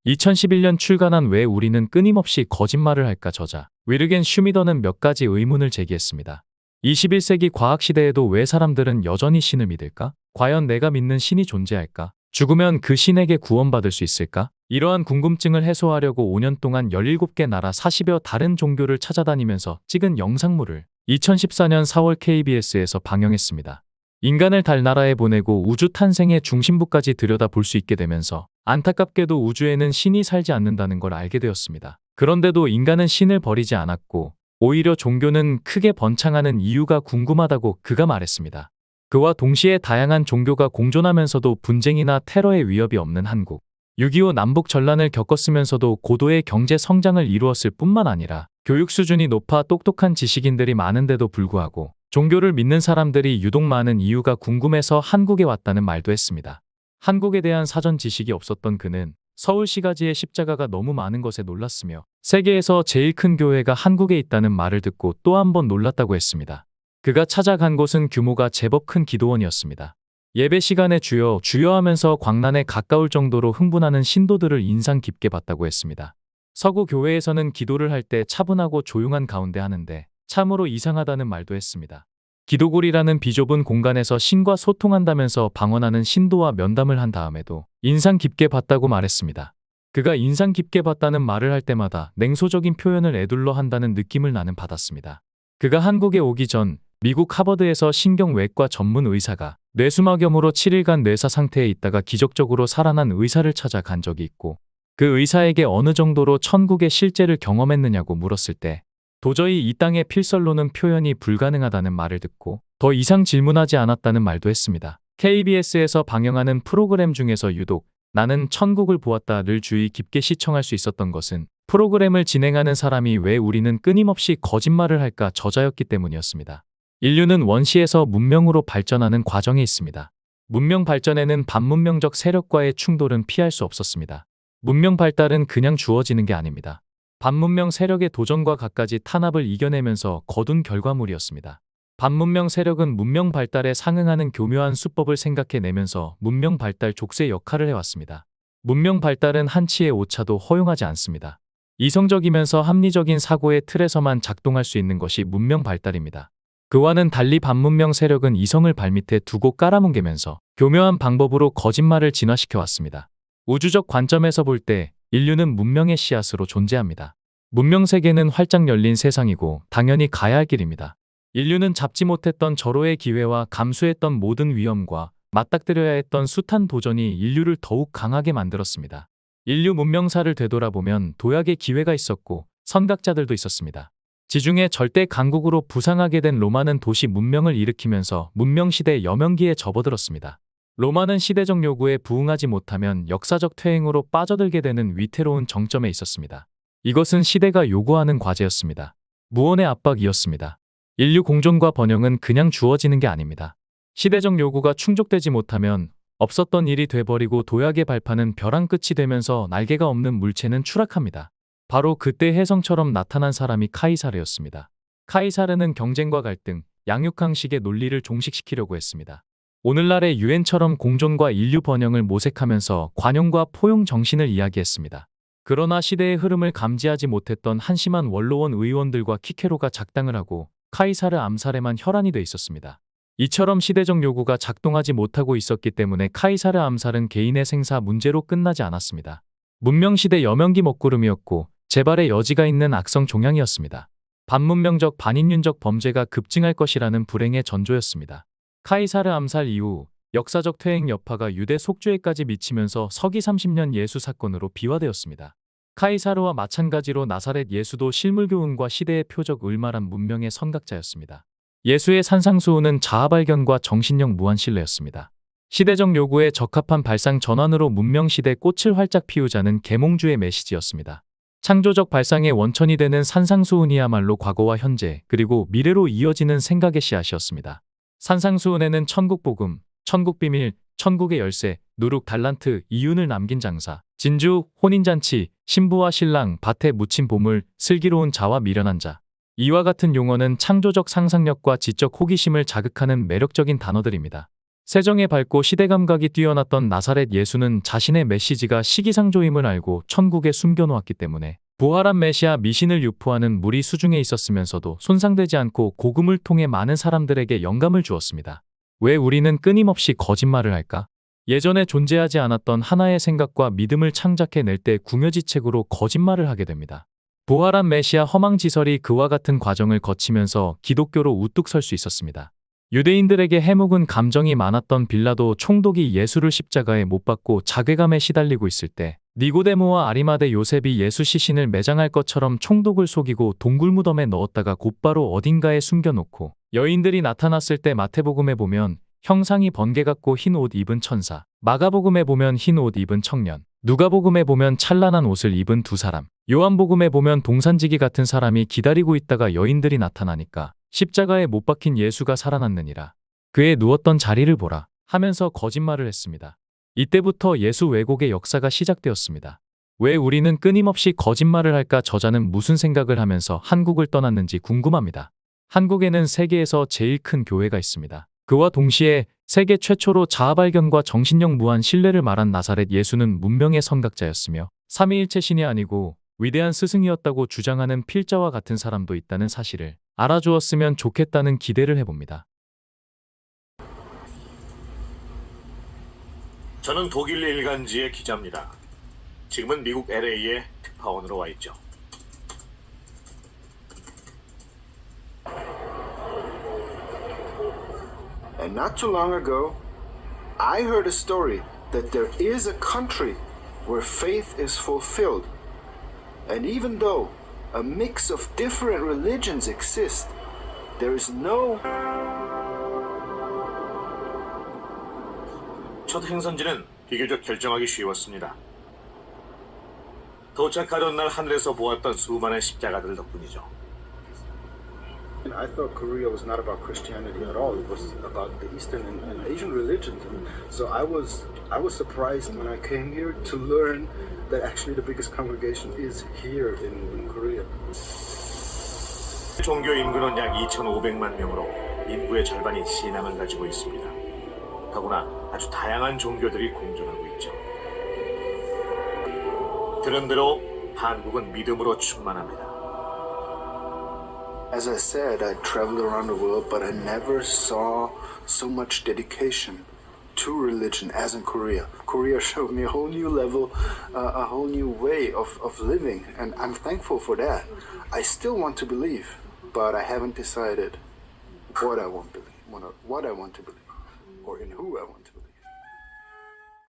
2011년 출간한 왜 우리는 끊임없이 거짓말을 할까 저자 위르겐 슈미더는 몇 가지 의문을 제기했습니다. 21세기 과학 시대에도 왜 사람들은 여전히 신을 믿을까? 과연 내가 믿는 신이 존재할까? 죽으면 그 신에게 구원받을 수 있을까? 이러한 궁금증을 해소하려고 5년 동안 17개 나라 40여 다른 종교를 찾아다니면서 찍은 영상물을 2014년 4월 KBS에서 방영했습니다. 인간을 달나라에 보내고 우주 탄생의 중심부까지 들여다볼 수 있게 되면서 안타깝게도 우주에는 신이 살지 않는다는 걸 알게 되었습니다. 그런데도 인간은 신을 버리지 않았고 오히려 종교는 크게 번창하는 이유가 궁금하다고 그가 말했습니다. 그와 동시에 다양한 종교가 공존하면서도 분쟁이나 테러의 위협이 없는 한국. 6.25 남북 전란을 겪었으면서도 고도의 경제 성장을 이루었을 뿐만 아니라 교육 수준이 높아 똑똑한 지식인들이 많은데도 불구하고 종교를 믿는 사람들이 유독 많은 이유가 궁금해서 한국에 왔다는 말도 했습니다. 한국에 대한 사전 지식이 없었던 그는 서울시가지의 십자가가 너무 많은 것에 놀랐으며 세계에서 제일 큰 교회가 한국에 있다는 말을 듣고 또 한 번 놀랐다고 했습니다. 그가 찾아간 곳은 규모가 제법 큰 기도원이었습니다. 예배 시간에 주여 주여 하면서 광란에 가까울 정도로 흥분하는 신도들을 인상 깊게 봤다고 했습니다. 서구 교회에서는 기도를 할 때 차분하고 조용한 가운데 하는데 참으로 이상하다는 말도 했습니다. 기도굴이라는 비좁은 공간에서 신과 소통한다면서 방언하는 신도와 면담을 한 다음에도 인상 깊게 봤다고 말했습니다. 그가 인상 깊게 봤다는 말을 할 때마다 냉소적인 표현을 에둘러 한다는 느낌을 나는 받았습니다. 그가 한국에 오기 전 미국 하버드에서 신경외과 전문 의사가 뇌수막염으로 7일간 뇌사 상태에 있다가 기적적으로 살아난 의사를 찾아간 적이 있고 그 의사에게 어느 정도로 천국의 실제를 경험했느냐고 물었을 때 도저히 이 땅의 필설로는 표현이 불가능하다는 말을 듣고 더 이상 질문하지 않았다는 말도 했습니다. KBS에서 방영하는 프로그램 중에서 유독 나는 천국을 보았다를 주의 깊게 시청할 수 있었던 것은 프로그램을 진행하는 사람이 왜 우리는 끊임없이 거짓말을 할까 저자였기 때문이었습니다. 인류는 원시에서 문명으로 발전하는 과정에 있습니다. 문명 발전에는 반문명적 세력과의 충돌은 피할 수 없었습니다. 문명 발달은 그냥 주어지는 게 아닙니다. 반문명 세력의 도전과 갖가지 탄압을 이겨내면서 거둔 결과물이었습니다. 반문명 세력은 문명 발달에 상응하는 교묘한 수법을 생각해내면서 문명 발달 족쇄 역할을 해왔습니다. 문명 발달은 한치의 오차도 허용하지 않습니다. 이성적이면서 합리적인 사고의 틀에서만 작동할 수 있는 것이 문명 발달입니다. 그와는 달리 반문명 세력은 이성을 발밑에 두고 깔아뭉개면서 교묘한 방법으로 거짓말을 진화시켜왔습니다. 우주적 관점에서 볼 때 인류는 문명의 씨앗으로 존재합니다. 문명 세계는 활짝 열린 세상이고 당연히 가야 할 길입니다. 인류는 잡지 못했던 절호의 기회와 감수했던 모든 위험과 맞닥뜨려야 했던 숱한 도전이 인류를 더욱 강하게 만들었습니다. 인류 문명사를 되돌아보면 도약의 기회가 있었고 선각자들도 있었습니다. 지중해 절대 강국으로 부상하게 된 로마는 도시 문명을 일으키면서 문명시대 여명기에 접어들었습니다. 로마는 시대적 요구에 부응하지 못하면 역사적 퇴행으로 빠져들게 되는 위태로운 정점에 있었습니다. 이것은 시대가 요구하는 과제였습니다. 무언의 압박이었습니다. 인류 공존과 번영은 그냥 주어지는 게 아닙니다. 시대적 요구가 충족되지 못하면 없었던 일이 돼버리고 도약의 발판은 벼랑 끝이 되면서 날개가 없는 물체는 추락합니다. 바로 그때 혜성처럼 나타난 사람이 카이사르였습니다. 카이사르는 경쟁과 갈등, 양육항식의 논리를 종식시키려고 했습니다. 오늘날의 유엔처럼 공존과 인류 번영을 모색하면서 관용과 포용 정신을 이야기했습니다. 그러나 시대의 흐름을 감지하지 못했던 한심한 원로원 의원들과 키케로가 작당을 하고 카이사르 암살에만 혈안이 돼 있었습니다. 이처럼 시대적 요구가 작동하지 못하고 있었기 때문에 카이사르 암살은 개인의 생사 문제로 끝나지 않았습니다. 문명시대 여명기 먹구름이었고 재발의 여지가 있는 악성 종양이었습니다. 반문명적 반인륜적 범죄가 급증할 것이라는 불행의 전조였습니다. 카이사르 암살 이후 역사적 퇴행 여파가 유대 속죄에까지 미치면서 서기 30년 예수 사건으로 비화되었습니다. 카이사르와 마찬가지로 나사렛 예수도 실물교훈과 시대의 표적 을말한 문명의 선각자였습니다. 예수의 산상수훈은 자아발견과 정신력 무한신뢰였습니다. 시대적 요구에 적합한 발상 전환으로 문명시대 꽃을 활짝 피우자는 계몽주의 메시지였습니다. 창조적 발상의 원천이 되는 산상수훈이야말로 과거와 현재 그리고 미래로 이어지는 생각의 씨앗이었습니다. 산상수훈에는 천국복음, 천국비밀, 천국의 열쇠, 누룩 달란트, 이윤을 남긴 장사, 진주, 혼인잔치, 신부와 신랑, 밭에 묻힌 보물, 슬기로운 자와 미련한 자. 이와 같은 용어는 창조적 상상력과 지적 호기심을 자극하는 매력적인 단어들입니다. 세정에 밝고 시대 감각이 뛰어났던 나사렛 예수는 자신의 메시지가 시기상조임을 알고 천국에 숨겨놓았기 때문에 부활한 메시아 미신을 유포하는 무리 수중에 있었으면서도 손상되지 않고 복음을 통해 많은 사람들에게 영감을 주었습니다. 왜 우리는 끊임없이 거짓말을 할까? 예전에 존재하지 않았던 하나의 생각과 믿음을 창작해낼 때 궁여지책으로 거짓말을 하게 됩니다. 부활한 메시아 허망지설이 그와 같은 과정을 거치면서 기독교로 우뚝 설 수 있었습니다. 유대인들에게 해묵은 감정이 많았던 빌라도 총독이 예수를 십자가에 못 박고 자괴감에 시달리고 있을 때 니고데모와 아리마대 요셉이 예수 시신을 매장할 것처럼 총독을 속이고 동굴무덤에 넣었다가 곧바로 어딘가에 숨겨놓고 여인들이 나타났을 때 마태복음에 보면 형상이 번개 같고 흰 옷 입은 천사, 마가복음에 보면 흰 옷 입은 청년, 누가복음에 보면 찬란한 옷을 입은 두 사람, 요한복음에 보면 동산지기 같은 사람이 기다리고 있다가 여인들이 나타나니까 십자가에 못 박힌 예수가 살아났느니라. 그의 누웠던 자리를 보라 하면서 거짓말을 했습니다. 이때부터 예수 왜곡의 역사가 시작되었습니다. 왜 우리는 끊임없이 거짓말을 할까? 저자는 무슨 생각을 하면서 한국을 떠났는지 궁금합니다. 한국에는 세계에서 제일 큰 교회가 있습니다. 그와 동시에 세계 최초로 자아발견과 정신력 무한 신뢰를 말한 나사렛 예수는 문명의 선각자였으며 삼위일체 신이 아니고 위대한 스승이었다고 주장하는 필자와 같은 사람도 있다는 사실을 알아주었으면 좋겠다는 기대를 해봅니다. 저는 독일 일간지의 기자입니다. 지금은 미국 LA의 특파원으로 와 있죠. And not too long ago, I heard a story that there is a country where faith is fulfilled. And even though a mix of different religions exist, there is no... 첫 행선지는 비교적 결정하기 쉬웠습니다. 도착하던 날 하늘에서 보았던 수많은 십자가들 덕분이죠. I thought Korea was not about Christianity at all. It was about the Eastern and Asian religions. And so I was surprised when I came here to learn that actually the biggest congregation is here in Korea. 종교 인구는 약 2,500만 명으로 인구의 절반이 신앙을 가지고 있습니다. 더구나 아주 다양한 종교들이 공존하고 있죠. 들은 대로 한국은 믿음으로 충만합니다. As I said, I traveled around the world, but I never saw so much dedication to religion as in Korea. Korea showed me a whole new level, a whole new way of living, and I'm thankful for that. I still want to believe, but I haven't decided what I want to believe, or in who I want to believe.